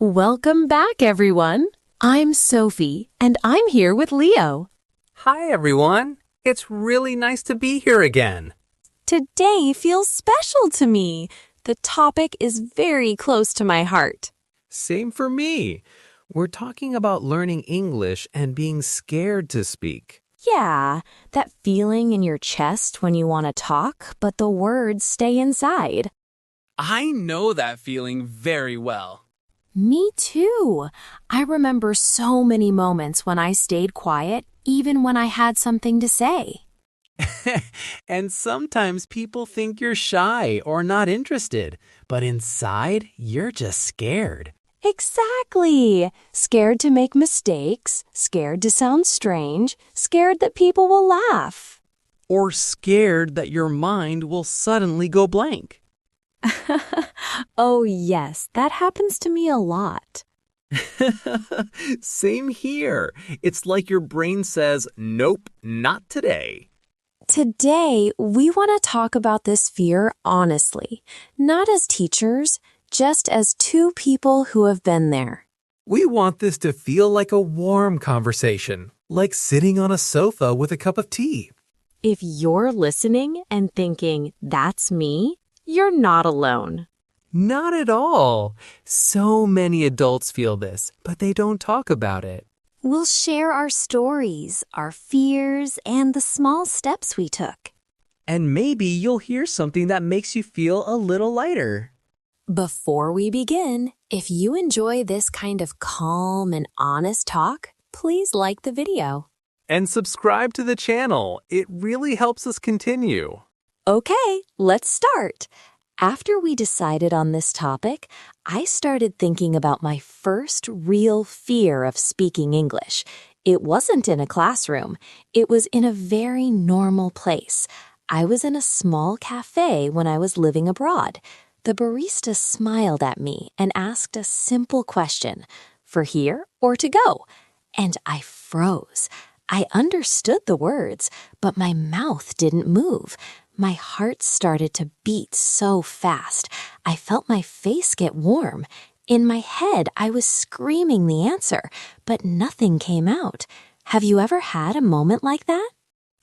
Welcome back, everyone. I'm Sophie, and I'm here with Leo. Hi, everyone. It's really nice to be here again. Today feels special to me. The topic is very close to my heart. Same for me. We're talking about learning English and being scared to speak. Yeah, that feeling in your chest when you want to talk, but the words stay inside. I know that feeling very well. Me too. I remember so many moments when I stayed quiet, even when I had something to say. And sometimes people think you're shy or not interested, but inside, you're just scared. Exactly. Scared to make mistakes, scared to sound strange, scared that people will laugh. Or scared that your mind will suddenly go blank. Oh, yes, that happens to me a lot. Same here. It's like your brain says, nope, not today. Today, we want to talk about this fear honestly, not as teachers, just as two people who have been there. We want this to feel like a warm conversation, like sitting on a sofa with a cup of tea. If you're listening and thinking, that's me, you're not alone. Not at all. So many adults feel this, but they don't talk about it. We'll share our stories, our fears, and the small steps we took. And maybe you'll hear something that makes you feel a little lighter. Before we begin, if you enjoy this kind of calm and honest talk, please like the video. And subscribe to the channel. It really helps us continue. Okay, let's start. After we decided on this topic, I started thinking about my first real fear of speaking English. It wasn't in a classroom. It was in a very normal place. I was in a small cafe when I was living abroad. The barista smiled at me and asked a simple question, for here or to go? And I froze. I understood the words, but my mouth didn't move. My heart started to beat so fast. I felt my face get warm. In my head, I was screaming the answer, but nothing came out. Have you ever had a moment like that?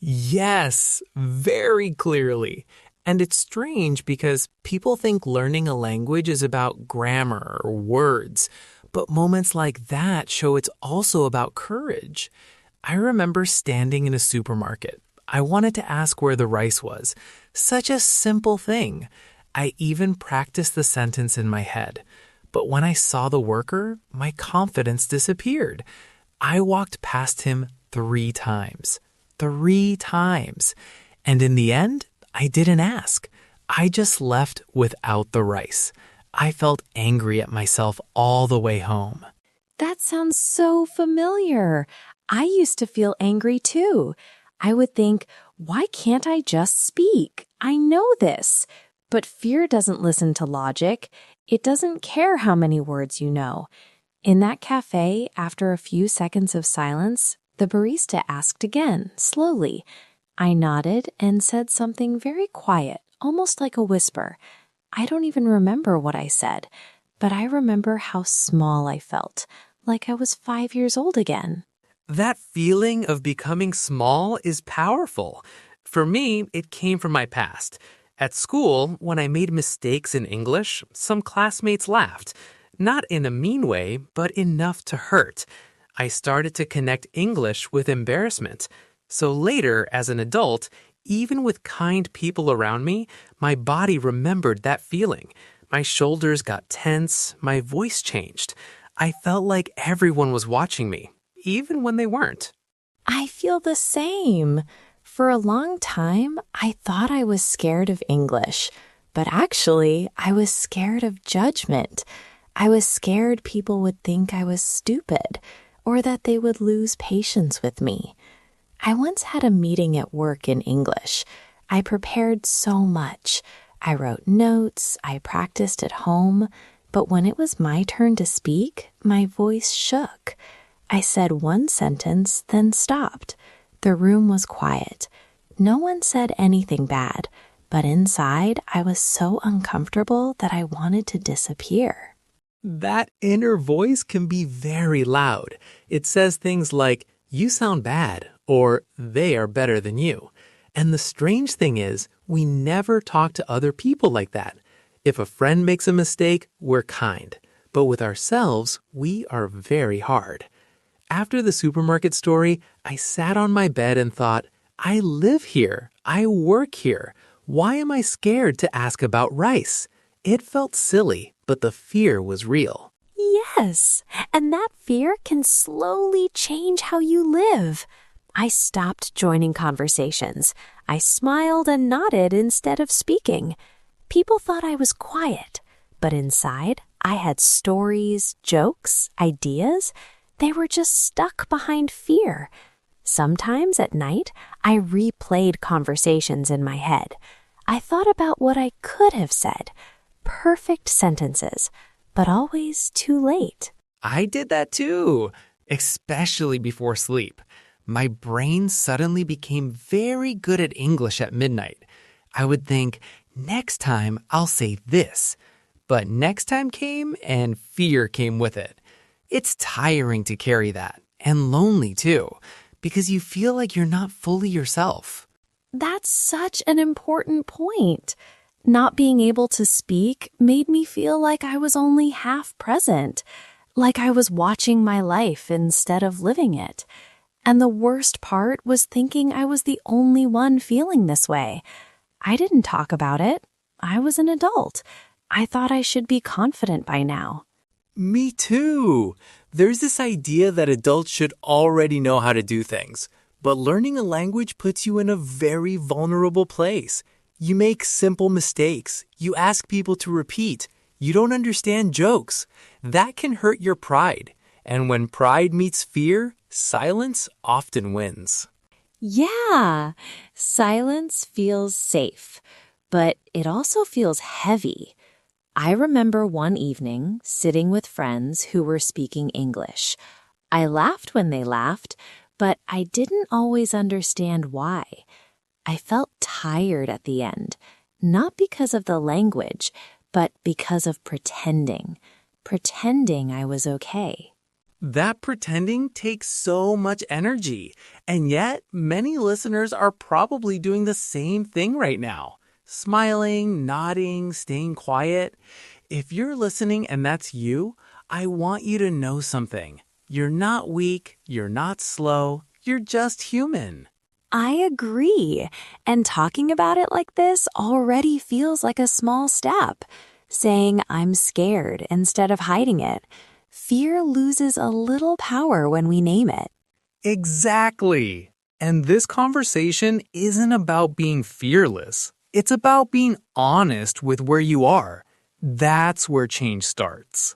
Yes, very clearly. And it's strange because people think learning a language is about grammar or words, but moments like that show it's also about courage. I remember standing in a supermarket. I wanted to ask where the rice was. Such a simple thing. I even practiced the sentence in my head. But when I saw the worker, my confidence disappeared. I walked past him 3 times. 3 times. And in the end, I didn't ask. I just left without the rice. I felt angry at myself all the way home. That sounds so familiar. I used to feel angry too. I would think, why can't I just speak? I know this. But fear doesn't listen to logic. It doesn't care how many words you know. In that cafe, after a few seconds of silence, the barista asked again, slowly. I nodded and said something very quiet, almost like a whisper. I don't even remember what I said, but I remember how small I felt, like I was 5 years old again. That feeling of becoming small is powerful. For me, it came from my past. At school, when I made mistakes in English, some classmates laughed. Not in a mean way, but enough to hurt. I started to connect English with embarrassment. So later, as an adult, even with kind people around me, my body remembered that feeling. My shoulders got tense, my voice changed. I felt like everyone was watching me, even when they weren't. I feel the same. For a long time, I thought I was scared of English, but actually, I was scared of judgment. I was scared people would think I was stupid or that they would lose patience with me. I once had a meeting at work in English. I prepared so much. I wrote notes, I practiced at home, but when it was my turn to speak, my voice shook. I said one sentence, then stopped. The room was quiet. No one said anything bad, but inside I was so uncomfortable that I wanted to disappear. That inner voice can be very loud. It says things like, "You sound bad," or "They are better than you." And the strange thing is, we never talk to other people like that. If a friend makes a mistake, we're kind. But with ourselves, we are very hard. After the supermarket story, I sat on my bed and thought, I live here. I work here. Why am I scared to ask about rice? It felt silly, but the fear was real. Yes, and that fear can slowly change how you live. I stopped joining conversations. I smiled and nodded instead of speaking. People thought I was quiet, but inside, I had stories, jokes, ideas. They were just stuck behind fear. Sometimes at night, I replayed conversations in my head. I thought about what I could have said. Perfect sentences, but always too late. I did that too, especially before sleep. My brain suddenly became very good at English at midnight. I would think, next time I'll say this. But next time came and fear came with it. It's tiring to carry that, and lonely too, because you feel like you're not fully yourself. That's such an important point. Not being able to speak made me feel like I was only half present, like I was watching my life instead of living it. And the worst part was thinking I was the only one feeling this way. I didn't talk about it. I was an adult. I thought I should be confident by now. Me too. There's this idea that adults should already know how to do things. But learning a language puts you in a very vulnerable place. You make simple mistakes. You ask people to repeat. You don't understand jokes. That can hurt your pride. And when pride meets fear, silence often wins. Yeah, silence feels safe, but it also feels heavy. I remember one evening sitting with friends who were speaking English. I laughed when they laughed, but I didn't always understand why. I felt tired at the end, not because of the language, but because of pretending I was okay. That pretending takes so much energy, and yet many listeners are probably doing the same thing right now. Smiling, nodding, staying quiet. If you're listening and that's you, I want you to know something. You're not weak, you're not slow, you're just human. I agree, and talking about it like this already feels like a small step. Saying I'm scared instead of hiding it. Fear loses a little power when we name it. Exactly. And this conversation isn't about being fearless. It's about being honest with where you are. That's where change starts.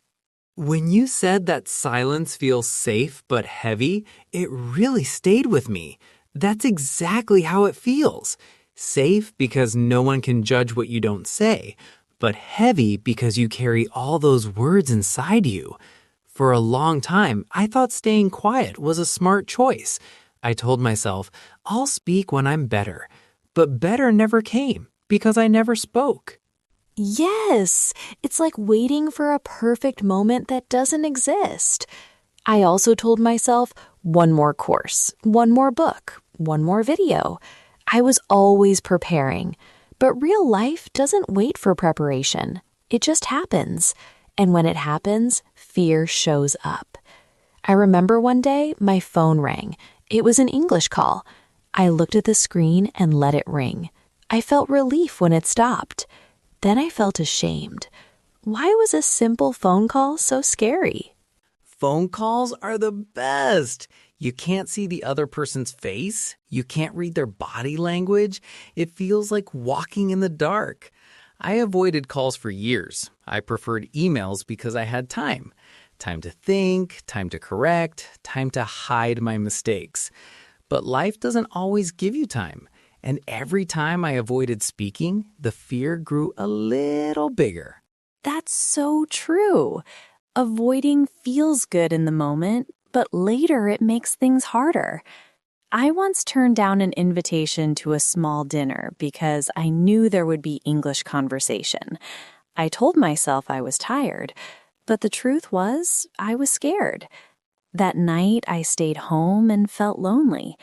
When you said that silence feels safe but heavy, it really stayed with me. That's exactly how it feels. Safe because no one can judge what you don't say, but heavy because you carry all those words inside you. For a long time, I thought staying quiet was a smart choice. I told myself, I'll speak when I'm better. But better never came because I never spoke. Yes, it's like waiting for a perfect moment that doesn't exist. I also told myself, one more course, one more book, one more video. I was always preparing. But real life doesn't wait for preparation. It just happens. And when it happens, fear shows up. I remember one day my phone rang. It was an English call. I looked at the screen and let it ring. I felt relief when it stopped. Then I felt ashamed. Why was a simple phone call so scary? Phone calls are the best. You can't see the other person's face. You can't read their body language. It feels like walking in the dark. I avoided calls for years. I preferred emails because I had time. Time to think, time to correct, time to hide my mistakes. But life doesn't always give you time. And every time I avoided speaking, the fear grew a little bigger. That's so true. Avoiding feels good in the moment, but later it makes things harder. I once turned down an invitation to a small dinner because I knew there would be English conversation. I told myself I was tired, But the truth was, I was scared. That night, I stayed home and felt lonely.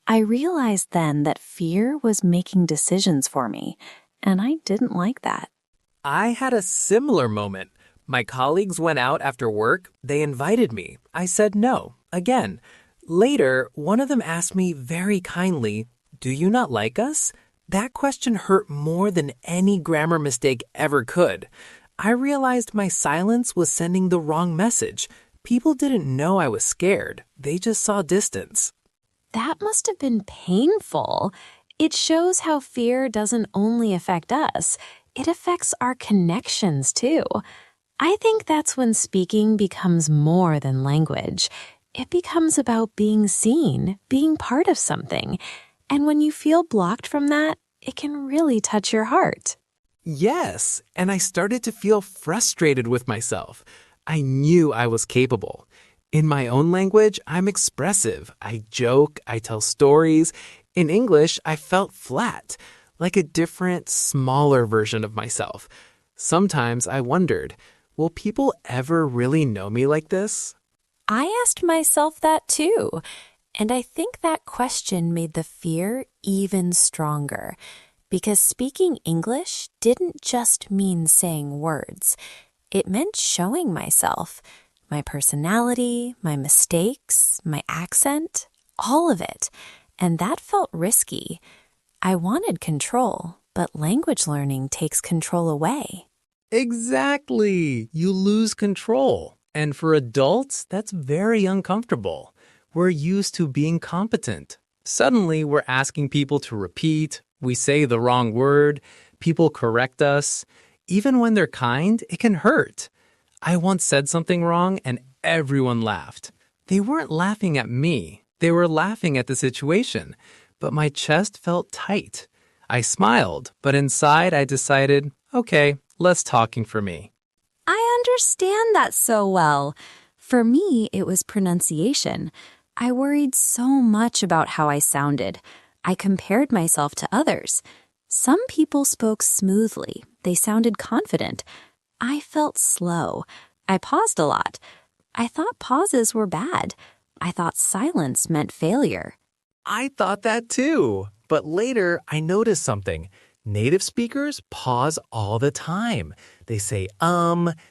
I realized then that fear was making decisions for me, and I didn't like that. I had a similar moment. My colleagues went out after work. They invited me. I said no, again. Later, one of them asked me very kindly, "Do you not like us?" That question hurt more than any grammar mistake ever could. I realized my silence was sending the wrong message. People didn't know I was scared. They just saw distance. That must have been painful. It shows how fear doesn't only affect us, it affects our connections too. I think that's when speaking becomes more than language. It becomes about being seen, being part of something. And when you feel blocked from that, it can really touch your heart. Yes, and I started to feel frustrated with myself. I knew I was capable. In my own language, I'm expressive. I joke, I tell stories. In English, I felt flat, like a different, smaller version of myself. Sometimes I wondered, will people ever really know me like this? I asked myself that too, and I think that question made the fear even stronger, because speaking English didn't just mean saying words. It meant showing myself, my personality, my mistakes, my accent, all of it, and that felt risky. I wanted control, but language learning takes control away. Exactly. You lose control. And for adults, that's very uncomfortable. We're used to being competent. Suddenly, we're asking people to repeat. We say the wrong word. People correct us. Even when they're kind, it can hurt. I once said something wrong and everyone laughed. They weren't laughing at me. They were laughing at the situation. But my chest felt tight. I smiled, but inside I decided, okay, less talking for me. I understand that so well. For me, it was pronunciation. I worried so much about how I sounded. I compared myself to others. Some people spoke smoothly. They sounded confident. I felt slow. I paused a lot. I thought pauses were bad. I thought silence meant failure. I thought that too. But later, I noticed something. Native speakers pause all the time. They say,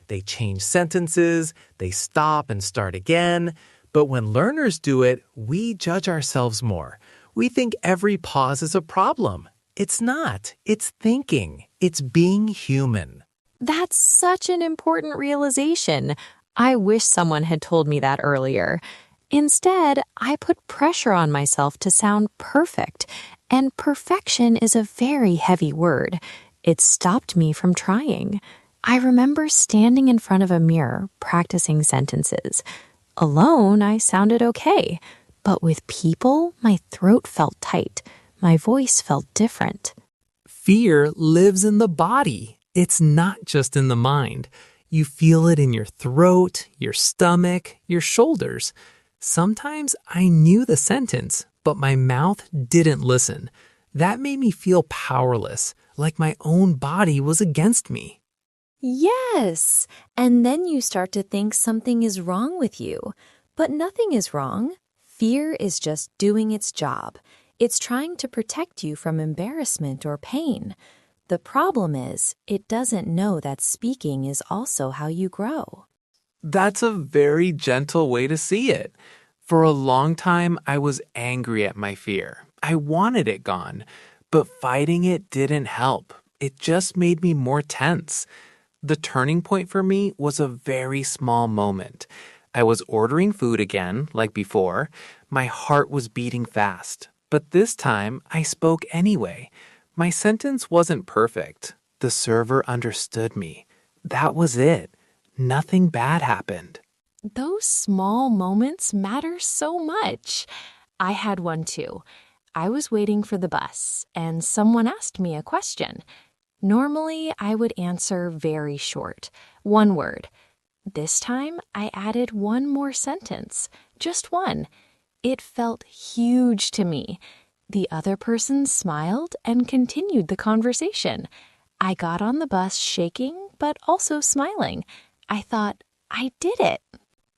they change sentences, they stop and start again. But when learners do it, we judge ourselves more. We think every pause is a problem. It's not. It's thinking. It's being human. That's such an important realization. I wish someone had told me that earlier. Instead, I put pressure on myself to sound perfect, and perfection is a very heavy word. It stopped me from trying. I remember standing in front of a mirror, practicing sentences. Alone, I sounded okay, but with people, my throat felt tight. My voice felt different. Fear lives in the body. It's not just in the mind. You feel it in your throat, your stomach, your shoulders. Sometimes I knew the sentence, but my mouth didn't listen. That made me feel powerless, like my own body was against me. Yes, and then you start to think something is wrong with you. But nothing is wrong. Fear is just doing its job. It's trying to protect you from embarrassment or pain. The problem is, it doesn't know that speaking is also how you grow. That's a very gentle way to see it. For a long time, I was angry at my fear. I wanted it gone, but fighting it didn't help. It just made me more tense. The turning point for me was a very small moment. I was ordering food again, like before. My heart was beating fast, but this time I spoke anyway. My sentence wasn't perfect. The server understood me. That was it. Nothing bad happened. Those small moments matter so much. I had one too. I was waiting for the bus, and someone asked me a question. Normally, I would answer very short, one word. This time, I added one more sentence, just one. It felt huge to me. The other person smiled and continued the conversation. I got on the bus shaking, but also smiling. I thought, I did it.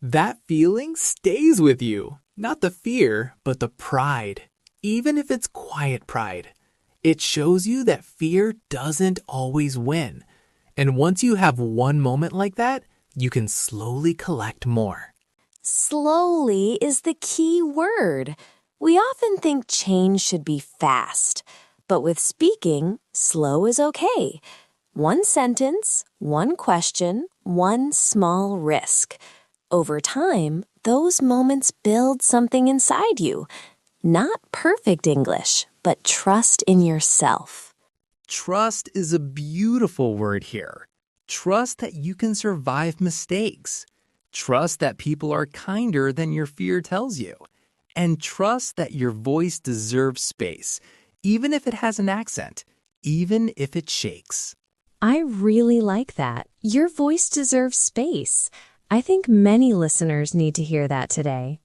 That feeling stays with you. Not the fear, but the pride. Even if it's quiet pride. It shows you that fear doesn't always win. And once you have one moment like that, you can slowly collect more. Slowly is the key word. We often think change should be fast. But with speaking, slow is okay. One sentence, one question, one small risk. Over time, those moments build something inside you. Not perfect English, but trust in yourself. Trust is a beautiful word here. Trust that you can survive mistakes. Trust that people are kinder than your fear tells you. And trust that your voice deserves space, even if it has an accent, even if it shakes. I really like that. Your voice deserves space. I think many listeners need to hear that today.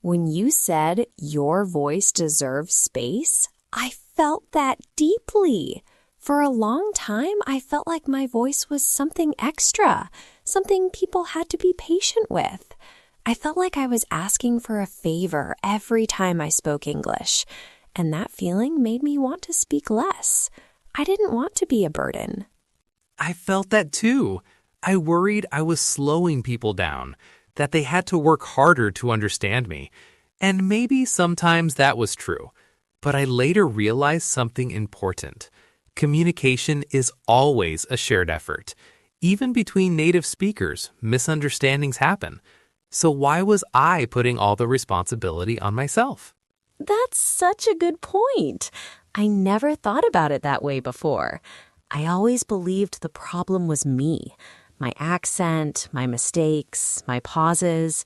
When you said your voice deserves space, I felt that deeply. For a long time, I felt like my voice was something extra, something people had to be patient with. I felt like I was asking for a favor every time I spoke English, and that feeling made me want to speak less. I didn't want to be a burden. I felt that too. I worried I was slowing people down, that they had to work harder to understand me. And maybe sometimes that was true. But I later realized something important. Communication is always a shared effort. Even between native speakers, misunderstandings happen. So why was I putting all the responsibility on myself? That's such a good point. I never thought about it that way before. I always believed the problem was me, my accent, my mistakes, my pauses.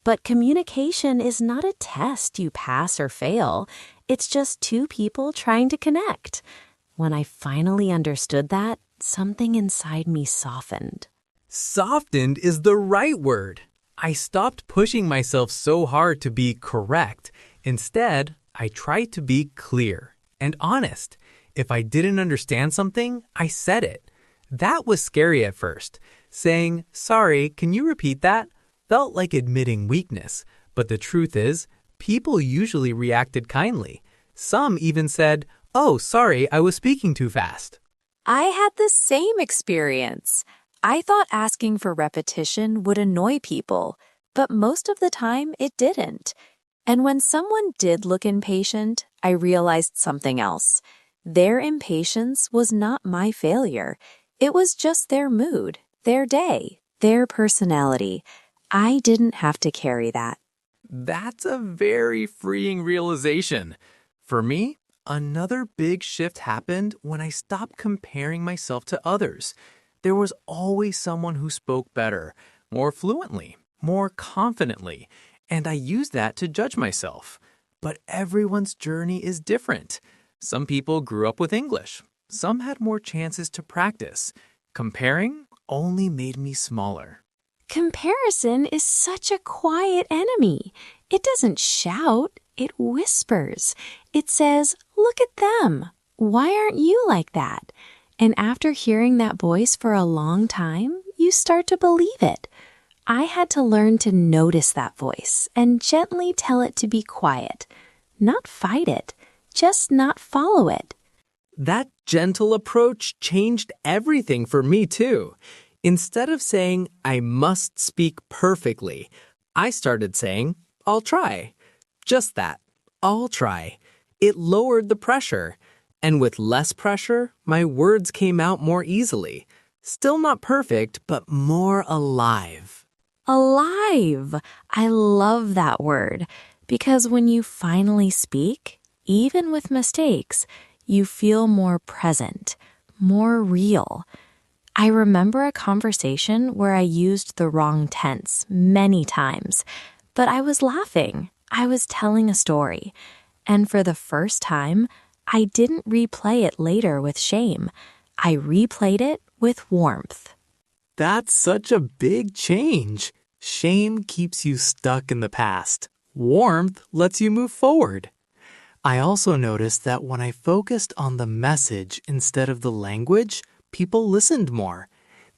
But communication is not a test you pass or fail. It's just two people trying to connect. When I finally understood that, something inside me softened. Softened is the right word. I stopped pushing myself so hard to be correct. Instead, I tried to be clear and honest. If I didn't understand something, I said it. That was scary at first. Saying, "Sorry, can you repeat that?" felt like admitting weakness. But the truth is, people usually reacted kindly. Some even said, "Oh, sorry, I was speaking too fast." I had the same experience. I thought asking for repetition would annoy people, but most of the time it didn't. And when someone did look impatient, I realized something else. Their impatience was not my failure. It was just their mood, their day, their personality. I didn't have to carry that. That's a very freeing realization. For me, another big shift happened when I stopped comparing myself to others. There was always someone who spoke better, more fluently, more confidently, and I used that to judge myself. But everyone's journey is different. Some people grew up with English. Some had more chances to practice. Comparing only made me smaller. Comparison is such a quiet enemy. It doesn't shout, it whispers. It says, "Look at them. Why aren't you like that?" And after hearing that voice for a long time, you start to believe it. I had to learn to notice that voice and gently tell it to be quiet. Not fight it, just not follow it. That gentle approach changed everything for me too. Instead of saying, "I must speak perfectly," I started saying, "I'll try." Just that, "I'll try." It lowered the pressure. And with less pressure, my words came out more easily. Still not perfect, but more alive. Alive! I love that word because when you finally speak, even with mistakes, you feel more present, more real. I remember a conversation where I used the wrong tense many times, but I was laughing. I was telling a story. And for the first time, I didn't replay it later with shame. I replayed it with warmth. That's such a big change. Shame keeps you stuck in the past. Warmth lets you move forward. I also noticed that when I focused on the message instead of the language, people listened more.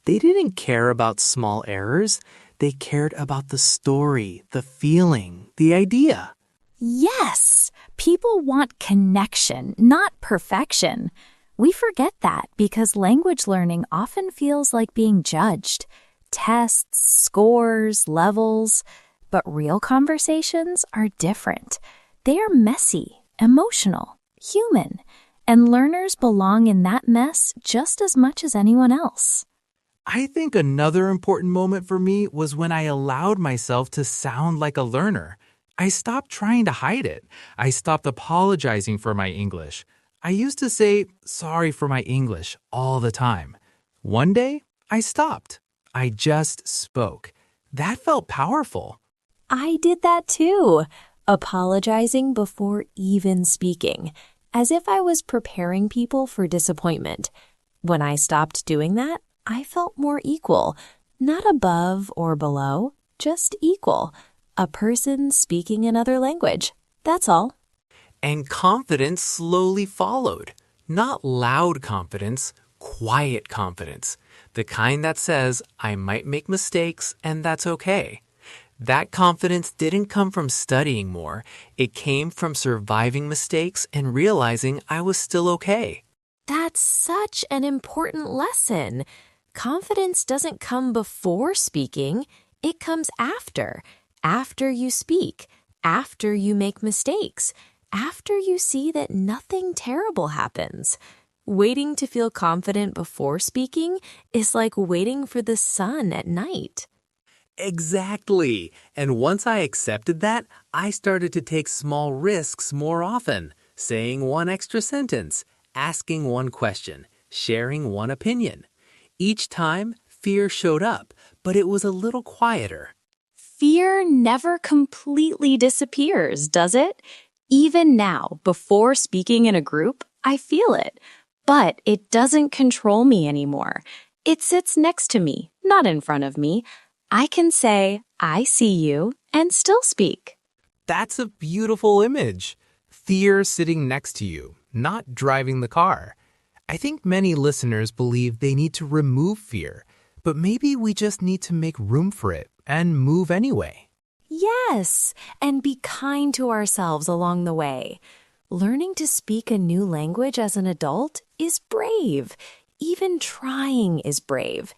They didn't care about small errors. They cared about the story, the feeling, the idea. Yes, people want connection, not perfection. We forget that because language learning often feels like being judged. Tests, scores, levels. But real conversations are different. They are messy, emotional, human, and learners belong in that mess just as much as anyone else. I think another important moment for me was when I allowed myself to sound like a learner. I stopped trying to hide it. I stopped apologizing for my English. I used to say sorry for my English all the time. One day, I stopped. I just spoke. That felt powerful. I did that too, apologizing before even speaking, as if I was preparing people for disappointment. When I stopped doing that, I felt more equal, not above or below, just equal, a person speaking another language. That's all. And confidence slowly followed. Not loud confidence, quiet confidence. The kind that says, I might make mistakes and that's okay. That confidence didn't come from studying more. It came from surviving mistakes and realizing I was still okay. That's such an important lesson. Confidence doesn't come before speaking. It comes after. After you speak. After you make mistakes. After you see that nothing terrible happens. Waiting to feel confident before speaking is like waiting for the sun at night. Exactly. And once I accepted that, I started to take small risks more often, saying one extra sentence, asking one question, sharing one opinion. Each time, fear showed up, but it was a little quieter. Fear never completely disappears, does it? Even now, before speaking in a group, I feel it. But it doesn't control me anymore. It sits next to me, not in front of me. I can say, I see you, and still speak. That's a beautiful image. Fear sitting next to you, not driving the car. I think many listeners believe they need to remove fear, but maybe we just need to make room for it and move anyway. Yes, and be kind to ourselves along the way. Learning to speak a new language as an adult is brave. Even trying is brave.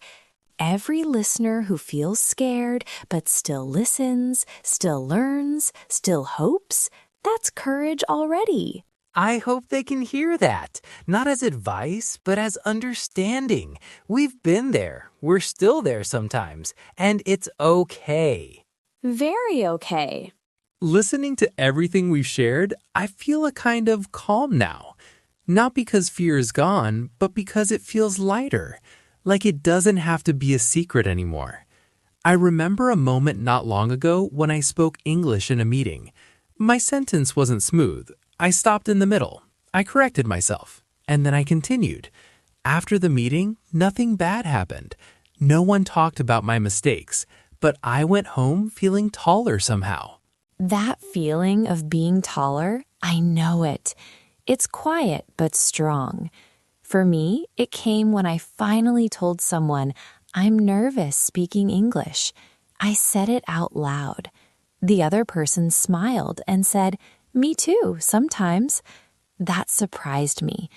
Every listener who feels scared but still listens, still learns, still hopes, that's courage already. I hope they can hear that, not as advice, but as understanding. We've been there, we're still there sometimes, and it's okay. Very okay. Listening to everything we've shared, I feel a kind of calm now. Not because fear is gone, but because it feels lighter, like it doesn't have to be a secret anymore. I remember a moment not long ago when I spoke English in a meeting. My sentence wasn't smooth. I stopped in the middle. I corrected myself, and then I continued. After the meeting, nothing bad happened. No one talked about my mistakes, but I went home feeling taller somehow. That feeling of being taller, I know it. It's quiet but strong. For me, it came when I finally told someone, I'm nervous speaking English. I said it out loud. The other person smiled and said, me too, sometimes. That surprised me.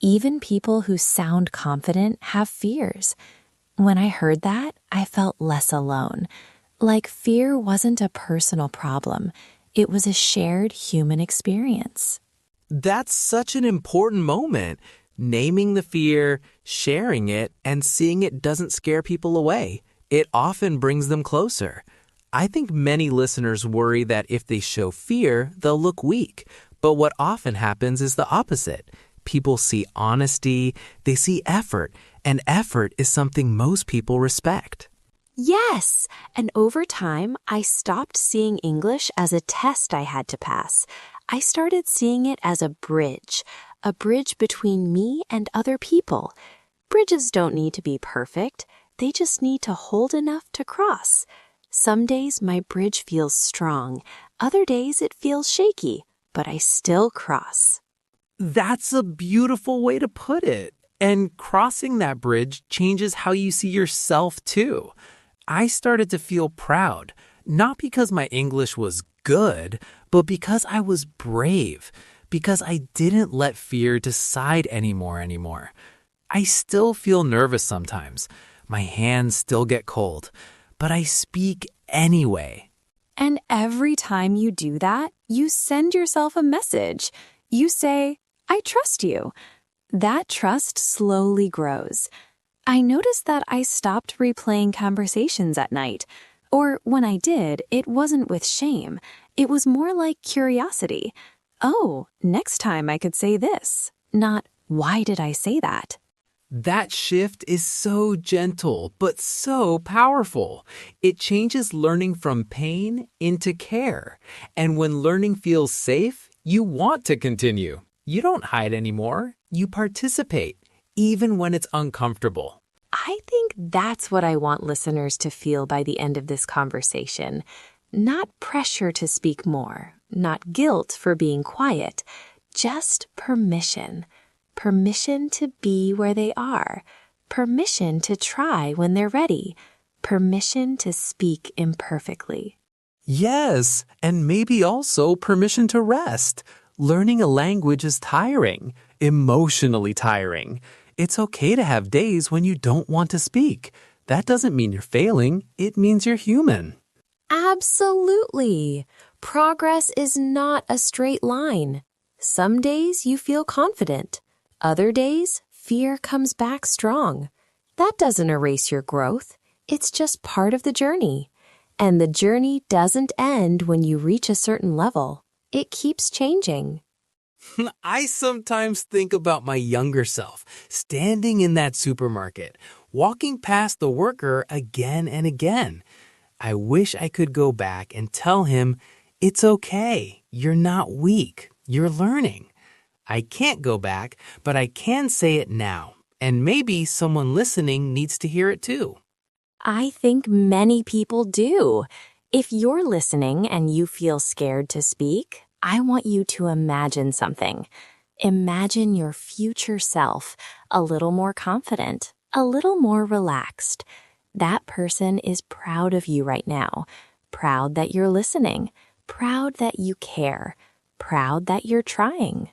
Even people who sound confident have fears. When I heard that, I felt less alone. Like fear wasn't a personal problem. It was a shared human experience. That's such an important moment. Naming the fear, sharing it, and seeing it doesn't scare people away. It often brings them closer. I think many listeners worry that if they show fear, they'll look weak. But what often happens is the opposite. People see honesty, they see effort, and effort is something most people respect. Yes, and over time, I stopped seeing English as a test I had to pass. I started seeing it as a bridge between me and other people. Bridges don't need to be perfect. They just need to hold enough to cross. Some days my bridge feels strong. Other days it feels shaky, but I still cross. That's a beautiful way to put it. And crossing that bridge changes how you see yourself too. I started to feel proud, not because my English was good, but because I was brave, because I didn't let fear decide anymore. I still feel nervous sometimes. My hands still get cold, but I speak anyway. And every time you do that, you send yourself a message. You say, I trust you. That trust slowly grows. I noticed that I stopped replaying conversations at night. Or when I did, it wasn't with shame. It was more like curiosity. Oh, next time I could say this. Not, why did I say that? That shift is so gentle, but so powerful. It changes learning from pain into care. And when learning feels safe, you want to continue. You don't hide anymore. You participate, even when it's uncomfortable. I think that's what I want listeners to feel by the end of this conversation. Not pressure to speak more, not guilt for being quiet, just permission. Permission to be where they are. Permission to try when they're ready. Permission to speak imperfectly. Yes, and maybe also permission to rest. Learning a language is tiring, emotionally tiring. It's okay to have days when you don't want to speak. That doesn't mean you're failing. It means you're human. Absolutely. Progress is not a straight line. Some days you feel confident. Other days, fear comes back strong. That doesn't erase your growth. It's just part of the journey. And the journey doesn't end when you reach a certain level. It keeps changing. I sometimes think about my younger self, standing in that supermarket, walking past the worker again and again. I wish I could go back and tell him, it's okay, you're not weak, you're learning. I can't go back, but I can say it now, and maybe someone listening needs to hear it too. I think many people do. If you're listening and you feel scared to speak, I want you to imagine something. Imagine your future self, a little more confident, a little more relaxed. That person is proud of you right now, proud that you're listening, proud that you care, proud that you're trying.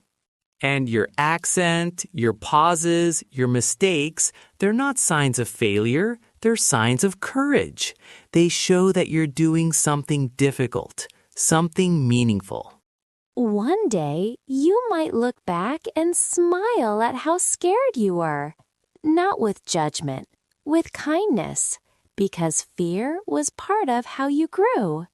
And your accent, your pauses, your mistakes, they're not signs of failure, they're signs of courage. They show that you're doing something difficult, something meaningful. One day, you might look back and smile at how scared you were. Not with judgment, with kindness, because fear was part of how you grew.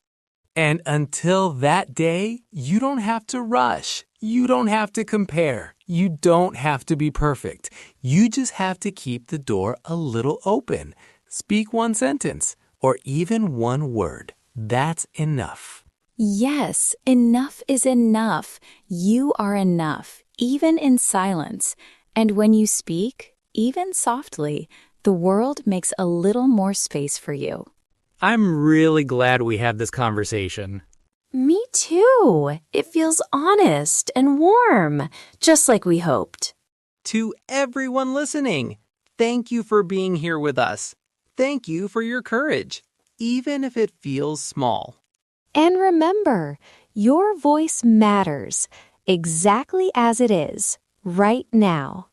And until that day, you don't have to rush. You don't have to compare. You don't have to be perfect. You just have to keep the door a little open. Speak one sentence or even one word. That's enough. Yes, enough is enough. You are enough, even in silence. And when you speak, even softly, the world makes a little more space for you. I'm really glad we had this conversation. Me too. It feels honest and warm, just like we hoped. To everyone listening, thank you for being here with us. Thank you for your courage, even if it feels small. And remember, your voice matters exactly as it is right now.